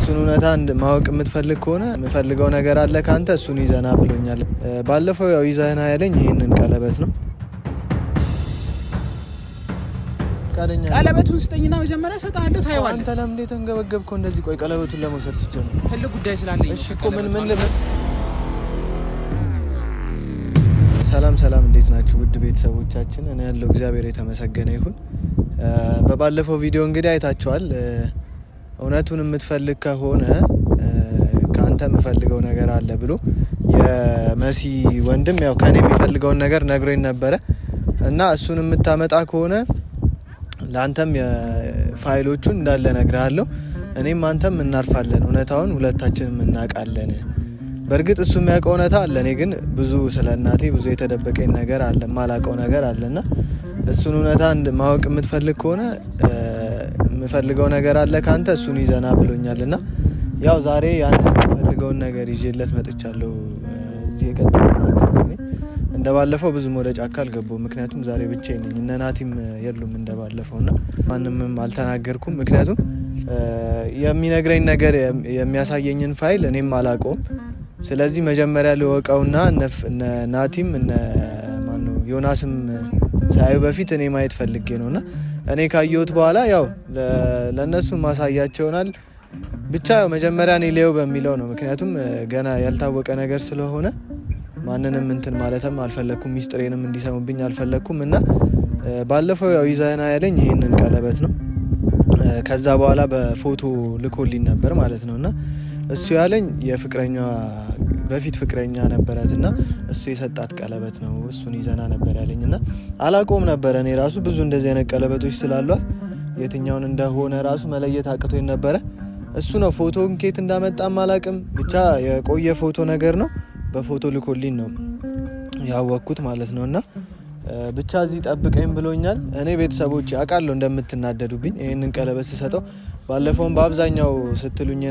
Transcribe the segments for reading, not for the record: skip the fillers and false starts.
እሱን እውነታ ማወቅ የምትፈልግ ከሆነ የምፈልገው ነገር አለ ካንተ እሱን ይዘና ብሎኛል። ባለፈው ያው ይዘና ያለኝ ይሄንን ቀለበት ነው። ቀለበቱን ስጠኝና መጀመሪያ ሰጣለሁ ታይዋለህ። አንተ ለምን ተንገበገብከው እንደዚህ? ቆይ ቀለበቱን ለመውሰድ ሲጀምር ትልቅ ጉዳይ ስላለኝ እሺ እኮ ምን ሰላም እንዴት ናችሁ ውድ ቤተሰቦቻችን? እኔ ያለው እግዚአብሔር የተመሰገነ ይሁን። በባለፈው ቪዲዮ እንግዲህ አይታችኋል። እውነቱን የምትፈልግ ከሆነ ካንተ የምፈልገው ነገር አለ ብሎ የመሲ ወንድም ያው ከኔ የሚፈልገውን ነገር ነግሮኝ ነበረ እና እሱን የምታመጣ ከሆነ ላንተም የፋይሎቹን እንዳለ ነግርሃለሁ። እኔም አንተም እናርፋለን። እውነታውን ሁለታችንም እናውቃለን። በእርግጥ እሱ የሚያውቀው እውነታ አለ። እኔ ግን ብዙ ስለ እናቴ ብዙ የተደበቀኝ ነገር አለ፣ ማላውቀው ነገር አለና እሱን እውነታ ማወቅ የምትፈልግ ከሆነ የምፈልገው ነገር አለ ካንተ እሱን ይዘና ብሎኛልና ያው ዛሬ ያንን የምፈልገውን ነገር ይዤለት መጥቻለሁ። እዚህ የቀጠለው እንደባለፈው ብዙም ወደ ጫካ አልገባሁም። ምክንያቱም ዛሬ ብቻዬን ነኝ። እነ ናቲም የሉም እንደባለፈውና ማንንም አልተናገርኩም። ምክንያቱም የሚነግረኝ ነገር የሚያሳየኝን ፋይል እኔም አላውቀውም። ስለዚህ መጀመሪያ ልወቀውና እነ ናቲም ዮናስም ሳዩ በፊት እኔ ማየት ፈልጌ ነውና እኔ ካየሁት በኋላ ያው ለነሱ ማሳያቸው ይሆናል። ብቻ መጀመሪያ እኔ ሊየው በሚለው ነው። ምክንያቱም ገና ያልታወቀ ነገር ስለሆነ ማንንም እንትን ማለትም አልፈለኩም፣ ሚስጥሬንም እንዲሰሙብኝ አልፈለኩም እና ባለፈው ያው ይዘና ያለኝ ይሄንን ቀለበት ነው። ከዛ በኋላ በፎቶ ልኮልኝ ነበር ማለት ነውና እሱ ያለኝ የፍቅረኛ በፊት ፍቅረኛ ነበራትና እሱ የሰጣት ቀለበት ነው። እሱን ይዘና ነበር ያለኝና አላቆም ነበር። እኔ ራሱ ብዙ እንደዚህ አይነት ቀለበቶች ስላሏት የትኛውን እንደሆነ ራሱ መለየት አቅቶኝ ነበረ። እሱ ነው ፎቶን ኬት እንዳመጣም አላቅም። ብቻ የቆየ ፎቶ ነገር ነው። በፎቶ ልኮልኝ ነው ያወቅኩት ማለት ነውና ብቻ እዚህ ጠብቀኝ ብሎኛል። እኔ ቤተሰቦች አውቃለሁ እንደምትናደዱብኝ ይሄንን ቀለበት ስሰጠው። ባለፈውም በአብዛኛው ስትሉኝ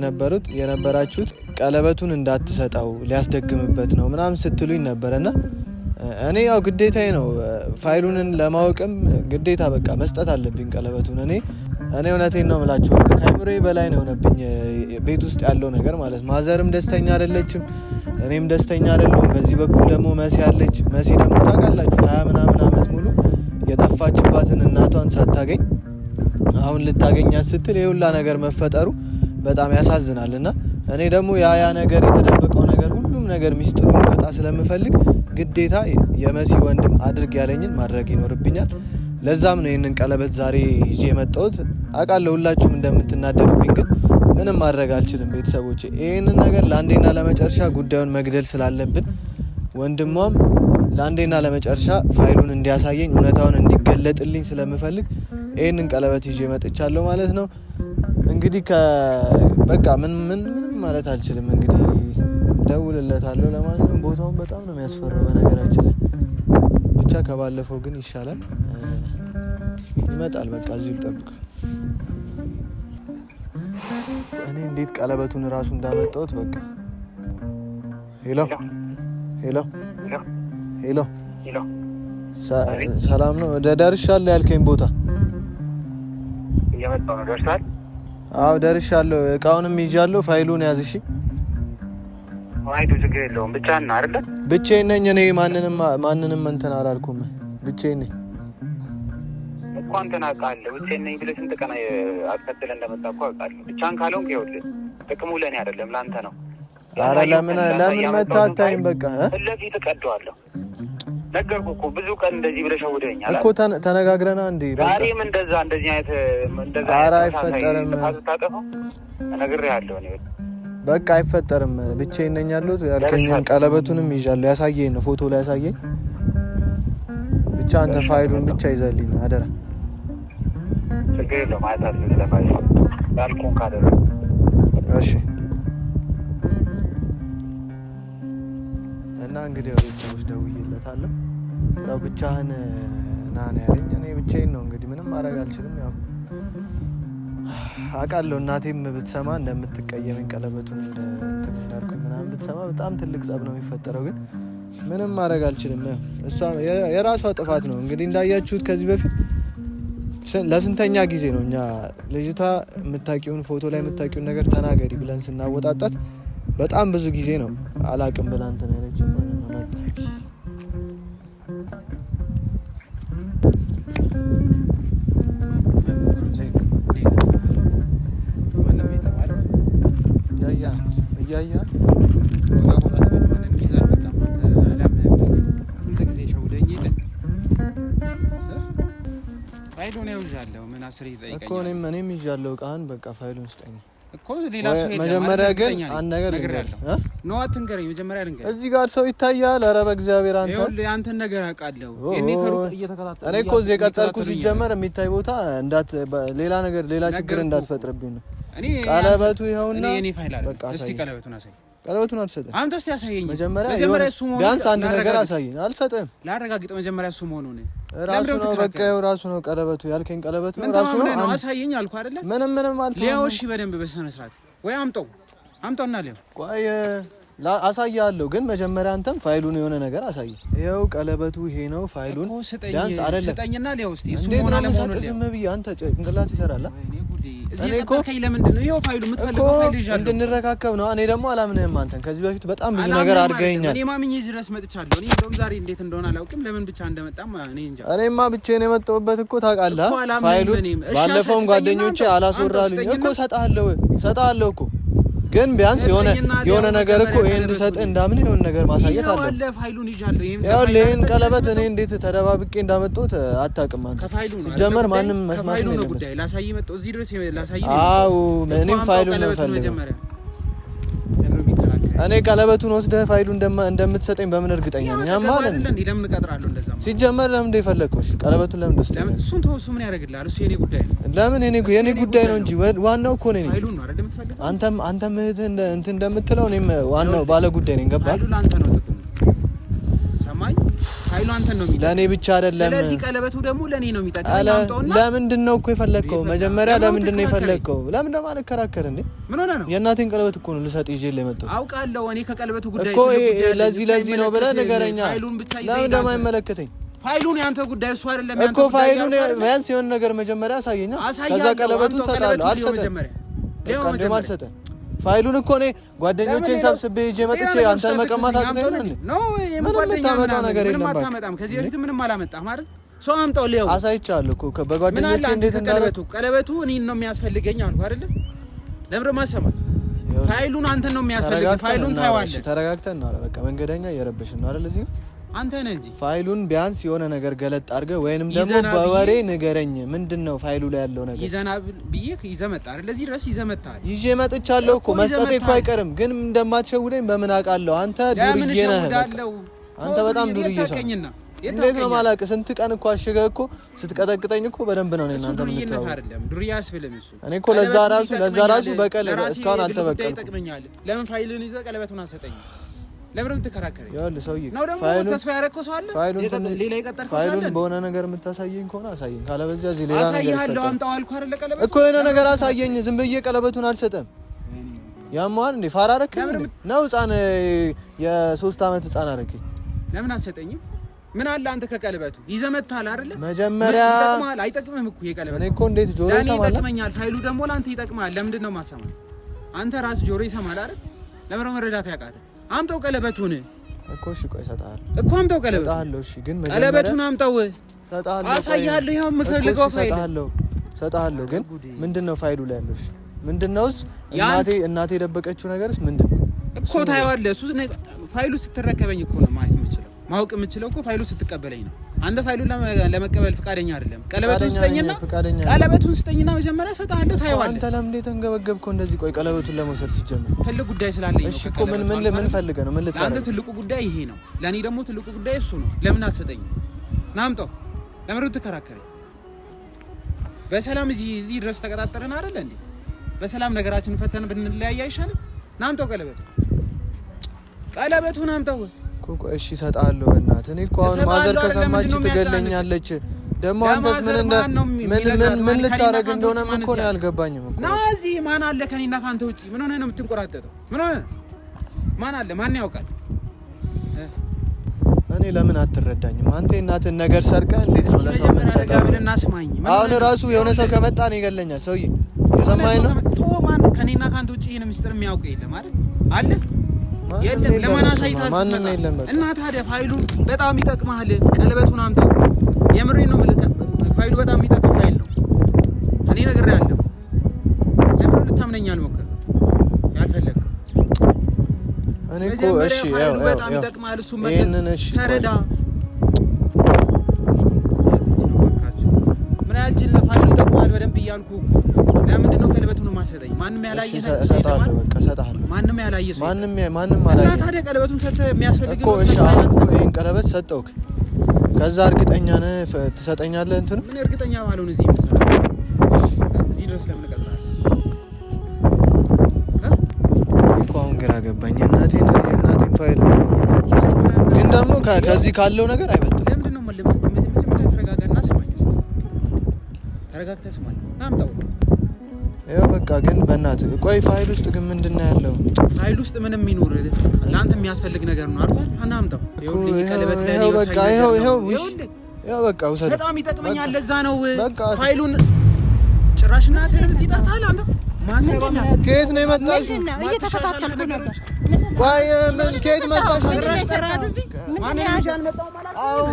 የነበራችሁት ቀለበቱን እንዳትሰጠው ሊያስደግምበት ነው ምናምን ስትሉኝ ነበርና እኔ ያው ግዴታዬ ነው ፋይሉን ለማወቅም ግዴታ በቃ መስጠት አለብኝ ቀለበቱን። እኔ እውነቴን ነው የምላችሁ። በቃ ከአይምሮዬ በላይ ነው የሆነብኝ ቤት ውስጥ ያለው ነገር ማለት። ማዘርም ደስተኛ አይደለችም፣ እኔም ደስተኛ አይደለሁም። በዚህ በኩል ደግሞ መሲ አለች። መሲ ደግሞ ታውቃላችሁ 20 ምናምን አመት ሙሉ የጠፋችባትን እናቷን ሳታገኝ አሁን ልታገኛት ስትል የሁላ ነገር መፈጠሩ በጣም ያሳዝናል። እና እኔ ደግሞ ያ ነገር የተደበቀው ነገር ሁሉም ነገር ሚስጥሩ እንዲወጣ ስለምፈልግ ግዴታ የመሲ ወንድም አድርግ ያለኝን ማድረግ ይኖርብኛል። ለዛም ነው ይህንን ቀለበት ዛሬ ይዤ የመጣሁት። አውቃለሁ ሁላችሁም እንደምትናደዱብኝ፣ ግን ምንም ማድረግ አልችልም ቤተሰቦቼ። ይህንን ነገር ለአንዴና ለመጨረሻ ጉዳዩን መግደል ስላለብን ወንድሟም ለአንዴና ለመጨረሻ ፋይሉን እንዲያሳየኝ እውነታውን እንዲገለጥልኝ ስለምፈልግ ይህንን ቀለበት ይዤ መጥቻለሁ ማለት ነው። እንግዲህ በቃ ምንም ማለት አልችልም። እንግዲህ ደውልለታለሁ። ለማንኛውም ቦታውን በጣም ነው የሚያስፈራው በነገራችን ላይ። ብቻ ከባለፈው ግን ይሻላል። ይመጣል። በቃ እዚሁ ልጠብቅ። እኔ እንዴት ቀለበቱን እራሱ እንዳመጣሁት በቃ ሄሎ ሰላም ነው? ደርሻለሁ ያልከኝ ቦታ እየመጣሁ ነው። ደርሳል? አዎ ደርሻለሁ። እቃውንም ይዣለሁ። ፋይሉን ያዝ እሺ። አይዱ ችግር የለውም። ብቻህን ነህ አይደለ? ብቻዬን ነኝ እኔ። ማንንም እንትን አላልኩም። ብቻዬን ነኝ እኮ። አንተን አውቃለሁ። ብቻዬን ነኝ ብለህ ስንት ቀን አስከትለህ እንደመጣ እኮ አውቃለሁ። ብቻህን ካልሆንክ ይኸውልህ ጥቅሙ ለእኔ አይደለም ለአንተ ነው። ኧረ ለምን መታታይም? በቃ ለፊት እቀደዋለሁ። ነገርኩህ እኮ ብዙ ቀን እንደዚህ ብለህ ሸውደኸኛል እኮ። ተነጋግረና እንዴ? ዛሬም እንደዚህ አይነት ኧረ አይፈጠርም። ታጠፋው ነግሬሃለሁ እኔ በቃ አይፈጠርም። ብቻዬን ነኝ ያለሁት። ያልከኝን ቀለበቱንም ይዣለሁ። ያሳየኝ ነው ፎቶ ላይ ያሳየኝ። ብቻ አንተ ፋይሉን ብቻ ይዘህልኝ አደራ። ችግር የለውም። አይታለሁ ስለፋይ ያልኩህን ካደረግህ እሺ። እና እንግዲህ ቤተሰቦች ደውዬለታለሁ። ያው ብቻህን ና ነው ያለኝ። እኔ ብቻዬን ነው እንግዲህ ምንም ማድረግ አልችልም። ያው አውቃለሁ እናቴም ብትሰማ እንደምትቀየመኝ ቀለበቱን እንትን እንዳልኩኝ ምናምን ብትሰማ በጣም ትልቅ ጸብ ነው የሚፈጠረው። ግን ምንም ማድረግ አልችልም። እሷ የራሷ ጥፋት ነው እንግዲህ እንዳያችሁት ከዚህ በፊት ለስንተኛ ጊዜ ነው እኛ ልጅቷ የምታውቂውን ፎቶ ላይ የምታውቂውን ነገር ተናገሪ ብለን ስናወጣጣት በጣም ብዙ ጊዜ ነው አላቅም ብላ እንትን ያለችው ማለት ነው። እኔም ይዣለሁ ቃን በቃ ፋይሉን ስጠኝ እኮ ሌላ ሰው ሄደ። መጀመሪያ ግን አንድ ነገር ነው አትንገረኝ። መጀመሪያ ልንገር እዚህ ጋር ሰው ይታያል። ኧረ በእግዚአብሔር አንተ ይኸውልህ አንተን ነገር አውቃለሁ። እኔ ከሩቅ እየተከታተልኩ እኔ እኮ እዚህ የቀጠርኩ ሲጀመር የሚታይ ቦታ እንዳት ሌላ ነገር ሌላ ችግር እንዳትፈጥርብኝ ነው። ቀለበቱ ይኸውና በቃ እስቲ ቀለበቱን አሳይ። ቀለበቱን አልሰጠም። አንተ እስቲ ያሳየኝ መጀመሪያ እሱ መሆኑን ቢያንስ አንድ ነገር አሳየኝ። አልሰጠም። ላረጋግጥ መጀመሪያ እሱ መሆኑን ራሱ ነው። በቃ ይኸው ራሱ ነው ቀለበቱ ያልከኝ ቀለበት ነው ራሱ ነው። አሳየኝ አልኩ አይደለ? ምንም አልተው። ሊያው እሺ በደንብ በስነ ስርዓት ወይ አምጣውና ሊያው ቆይ አሳያለሁ። ግን መጀመሪያ አንተም ፋይሉን የሆነ ነገር አሳይ። ይኸው ቀለበቱ ይሄ ነው ፋይሉን ቢያንስ አይደለ? ስጠኝና ሊያው እስቲ እሱ መሆኑን አለመሆኑን ዝም ብዬ አንተ ጭንቅላት ይሰራል። እኔ እኮ ለምንድን ነው ይሄው ፋይሉ የምትፈልገው ፋይል ይዣለሁ እንድንረካከብ ነው። እኔ ደግሞ አላምንህም። አንተን ከዚህ በፊት በጣም ብዙ ነገር አድርገኸኛል። እኔ ማምኜ እዚህ ድረስ መጥቻለሁ። እኔ እንደውም ዛሬ እንዴት እንደሆነ አላውቅም። ለምን ብቻ እንደመጣም እኔ እንጃ። እኔማ ብቻዬን የመጣሁበት እኮ ታውቃለህ። ፋይሉን ባለፈውም ጓደኞቼ አላስወራሉኝ እኮ ሰጣለሁ እኮ ግን ቢያንስ የሆነ ነገር እኮ ይሄን እንድሰጥህ እንዳምን የሆነ ነገር ማሳየት አለ። ያው ፋይሉን ይዣለሁ። ይሄን ቀለበት እኔ እንዴት ተደባብቄ እንዳመጣሁት አታውቅም አንተ። ሲጀመር ማንም መስማት ነው ጉዳይ። ላሳይ መጣሁ እዚህ ድረስ ላሳይ ነው። አዎ እኔም ፋይሉን ነው ፈልገው። እኔ ቀለበቱን ወስደህ ፋይሉ እንደምትሰጠኝ በምን እርግጠኛ ነኝ? ማለት ነው ለምን እቀጥራለሁ? እንደዛ ሲጀመር ለምን እንደፈለግኩሽ ቀለበቱን ለምን ወስደህ እሱን ተወው። እሱ ምን ያደርግልሃል? እሱ የኔ ጉዳይ ነው። ለምን የኔ ጉዳይ ነው እንጂ ዋናው እኮ ነኝ። ፋይሉን ነው አይደል የምትፈልገው? አንተም እህትህ እንትን እንደምትለው እኔም ዋናው ባለ ጉዳይ ነኝ። ገባህ? ፋይሉ አንተ ነው ጥቅሙ። ሰማኝ? ፋይሉ አንተ ነው የሚጠቅመው ለኔ ብቻ አይደለም። ስለዚህ ቀለበቱ ደግሞ ለኔ ነው የሚጠቅመው። አምጣውና ለምንድን ነው እኮ የፈለግከው? መጀመሪያ ለምንድን ነው የፈለግከው? ለምን ደግሞ አልከራከር እንዴ? ምን ሆነ ነው? የእናቴን ቀለበት እኮ ነው ልሰጥ ይዤ ለመጣው። አውቃለሁ እኔ ከቀለበቱ ጉዳይ እኮ ለዚህ ነው ብለህ ንገረኛ። ፋይሉን ብቻ ይዘህ ለምን ደግሞ አይመለከተኝ? ፋይሉን ያንተ ጉዳይ እሱ አይደለም ያንተ እኮ። ፋይሉን ቢያንስ የሆነ ነገር መጀመሪያ አሳየኝ። ከዛ ቀለበቱን ሰጣለሁ። አልሰጠም ለምን አልሰጠም? ፋይሉን እኮ እኔ ጓደኞቼን ሰብስቤ ይዤ መጥቼ አንተን መቀማት አቅተኝ ነው። ምንም የምታመጣው ነገር የለም። አታመጣም። ከዚህ በፊት ምንም አላመጣም አይደል? ሰው አምጣው ሊያው አሳይቻለሁ እኮ በጓደኞቼ እንዴት ቀለበቱ እኔን ነው የሚያስፈልገኝ አልኩ አይደል? ለምን ማሰማት? ፋይሉን አንተን ነው የሚያስፈልገኝ። ፋይሉን ታይዋለህ። ተረጋግተን ነው በቃ መንገደኛ እየረበሽን ነው አይደል? እዚህ አንተ ነህ እንጂ ፋይሉን ቢያንስ የሆነ ነገር ገለጥ አድርገህ ወይንም ደግሞ በወሬ ንገረኝ። ምንድነው ፋይሉ ላይ ያለው ነገር? ይዘናብ ብዬሽ ይዘህ መጣ አይደል? ለዚህ ድረስ ይዘህ መጣ። ይዤ መጥቻለሁ እኮ መስጠቴ እኮ አይቀርም። ግን እንደማትሸውደኝ በምን አውቃለሁ? አንተ ዱርዬ ነህ። አንተ በጣም ዱርዬ ሰው። እንዴት ነው ማላውቅ? ስንት ቀን እኮ አሽገህ እኮ ስትቀጠቅጠኝ እኮ በደንብ ነው እናንተ የምትተው አይደለም? ዱርዬ አስብልም እሱ። እኔ እኮ ለዛ ራሱ በቀል እስካሁን አልተበቀልኩም። ለምን ፋይልን ይዘህ ቀለበቱን አሰጠኝ? ለምን የምትከራከረኝ? ይኸውልህ ሰውዬ ነው ደግሞ ተስፋ ያደረከው ሰው አለ። ሌላ የቀጠርከው ሰው አለ። ፋይሉን በሆነ ነገር የምታሳየኝ ከሆነ አሳየኝ። ካለበዚያ እዚህ ሌላ ነገር አሳይሃለሁ። አምጣው አልኩህ አይደል? ቀለበት እኮ የሆነ ነገር አሳየኝ። ዝም ብዬ ቀለበቱን አልሰጠም። ያማን እንዴ ፋራ አደረከኝ ነው? ህፃን የ3 አመት ህፃን አደረከኝ። ለምን አትሰጠኝም? ምን አለ አንተ ከቀለበቱ ይዘህ መጥተሃል አይደል? መጀመሪያ ይጠቅማል አይጠቅምህም እኮ የቀለበቱ። እኔ እኮ እንዴት ጆሮ ይሰማል? ይጠቅመኛል። ፋይሉ ደግሞ ለአንተ ይጠቅማል። ለምንድን ነው ማሰማል? አንተ ራስህ ጆሮ ይሰማል አይደል? ለምን ነው መረዳት ያቃተህ? አምጣው ቀለበቱን እኮ። እሺ ቆይ እሰጥሃለሁ እኮ። አምጣው ቀለበቱን እሰጥሃለሁ። እሺ ግን ቀለበቱን አምጣው። እሰጥሃለሁ። አሳይሃለሁ። ይሄው የምፈልገው ፋይል እሰጥሃለሁ። ግን ምንድነው ፋይሉ ላይ ያለው? እሺ ምንድነውስ? እናቴ የደበቀችው ነገርስ ምንድነው እኮ? ታየዋለህ። እሱ ፋይሉ ስትረከበኝ እኮ ነው ማየት የምችለው ማወቅ የምችለው እኮ ፋይሉ ስትቀበለኝ ነው። አንተ ፋይሉን ለመቀበል ፍቃደኛ አይደለም። ቀለበቱን ስጠኝና መጀመሪያ እሰጥሃለሁ። ታየዋለህ። አንተ ለምን ተንገበገብከው እንደዚህ? ቆይ ቀለበቱን ለመውሰድ ሲጀምር ትልቅ ጉዳይ ስላለኝ ነው። እሺ እኮ ምን ፈልገህ ነው? ምን ልታረግ? አንተ ትልቁ ጉዳይ ይሄ ነው። ለኔ ደግሞ ትልቁ ጉዳይ እሱ ነው። ለምን አትሰጠኝም? ና አምጣው። ለምን ትከራከረኝ? በሰላም እዚህ ድረስ ተቀጣጠርን አይደል እንዴ? በሰላም ነገራችንን ፈተን ብንለያይ አይሻልም? ና አምጣው ቀለበቱን አምጣው። እሺ እሰጥሃለሁ። በእናትህ እኔ እኮ አሁን ማዘር ከሰማች ትገለኛለች። ደግሞ አንተስ ምን ልታረግ እንደሆነ እኮ ነው ያልገባኝም እኮ። ና እዚህ ማን አለ ከኔና ካንተ ውጪ? ምን ሆነህ ነው የምትንቆራጠጠው? ምን ሆነህ? ማን አለ? ማን ያውቃል? እኔ ለምን አትረዳኝም? አንተ እናትን ነገር ሰርቀህ እንዴት ነው ለሰው መሰለህ? አሁን ራሱ የሆነ ሰው ከመጣ ነው ይገለኛል። ሰውዬ የሰማኸኝ ነው? ማን ከኔና ካንተ ውጪ ይሄን ምስጢር የሚያውቅ የለም አይደል? አለ የለም። ለማን አሳይታችሁ ማንንም የለም። እና ታዲያ ፋይሉ በጣም ይጠቅማል። ቀለበቱን አምጣው። የምሬን ነው የምልህ። ፋይሉ በጣም የሚጠቅም ፋይል ነው። እኔ ነግሬሃለሁ። ለምን ልታምነኝ አልሞከርክም? ያልፈለግከው እኔ እኮ እሺ ያው በጣም ይጠቅማል። እሱ ተረዳ። ምን ያህል ለፋይሉ ይጠቅማል በደንብ እያልኩህ እኮ። ለምንድን ነው ቀለበቱን የማሰጠኝ? ማንም ያላየ ሰው እሰጥሃለሁ። በቃ እሰጥሃለሁ። ማንም ያላየ ሰው ማንም አላየ። እና ታዲያ ቀለበቱን ሰጥተህ የሚያስፈልግ እኮ እሺ፣ ይሄን ቀለበት ሰጠውክ። ከዛ እርግጠኛ ነህ ትሰጠኛለህ? እንትን ምን እርግጠኛ ባልሆን እዚህ ምን ሰራ? እዚህ ድረስ ለምን እቀጥላለሁ? እኮ አሁን ግራ ገባኝ። የእናቴን ፋይል ግን ደግሞ ከዚህ ካለው ነገር አይበልጥም። ለምንድን ነው መለምሰጥ? መጀመሪያ ተረጋጋና ስማኝ። ተረጋግተህ ስማኝ። አምጣው። ያው በቃ ግን በእናትህ ቆይ፣ ፋይል ውስጥ ግን ምንድን ነው ያለው? ፋይል ውስጥ ምንም ይኖር ለአንተ የሚያስፈልግ ነገር ነው አይደል? አናምጣው። ይኸውልህ ቀለበት ላይ ነው። በቃ ይኸው በቃ ውሰድ። በጣም ይጠቅመኛል። ለዛ ነው ፋይሉን ጭራሽ እናትህንም እዚህ ጠርተሃል አንተ። ከየት ነው የመጣሽው? እየተከታተልኩ ነበር። ቆይ ምን ከየት መጣሽ?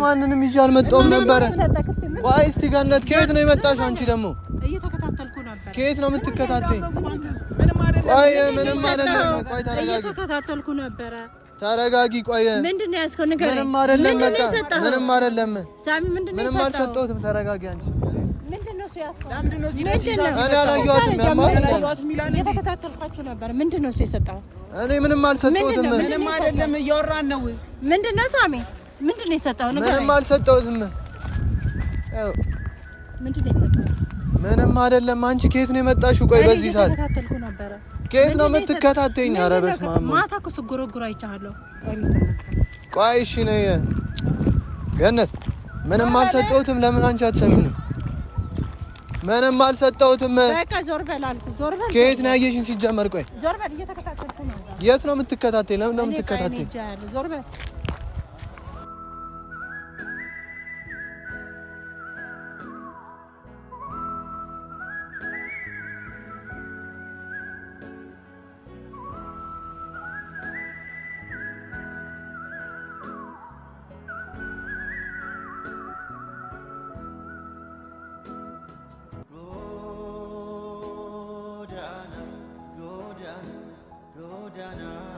ማንንም ይዤ አልመጣሁም ነበረ። ቆይ እስቲ ገነት ከየት ነው የመጣሽው? አንቺ ደግሞ እየተከታተልኩ ነበር። ከየት ነው የምትከታተኝ? ቆይ ምንም አይደለም። ቆይ ተረጋጊ። እየተከታተልኩ ነበረ። ተረጋጊ። ቆይ ምንድን ነው ያዝከው? ንገረኝ። ምንም አይደለም። በቃ ምንም አይደለም። ሳሚ ምንድን ነው ምንም አልሰጠሁትም። ተረጋጊ አንቺ። ምንድን ነው ያዝከው? ለምንድን ነው እኔ አላየኋትም። እየተከታተልኳችሁ ነበር። ምንድን ነው የሰጠኸው? እኔ ምንም አልሰጠሁትም። ምንም አይደለም። እያወራን ነው። ምንድን ነው ሳሚ? ምንድን ነው የሰጠኸው? ንገረኝ። ምንም አልሰጠሁትም። ያው ምንድን ነው የሰጠኸው? ምንም አይደለም። አንቺ ከየት ነው የመጣሽው? ቆይ በዚህ ሰዓት እየተከታተልኩ ነበረ። ከየት ነው የምትከታተኝ? ኧረ በስመ አብ። ማታ እኮ ስጎረጉር አይቻለሁ። ቆይ እሺ ነይ ገነት። ምንም አልሰጠሁትም። ለምን አንቺ አትሰሚኝም? ምንም አልሰጠሁትም። በቃ ዞር በል አልኩህ። ዞር በል። ከየት ነው ያየሽኝ ሲጀመር? ቆይ ዞር በል። እየተከታተልኩ ነው። የት ነው የምትከታተኝ? ለምን ነው የምትከታተኝ? ዞር በል። Godana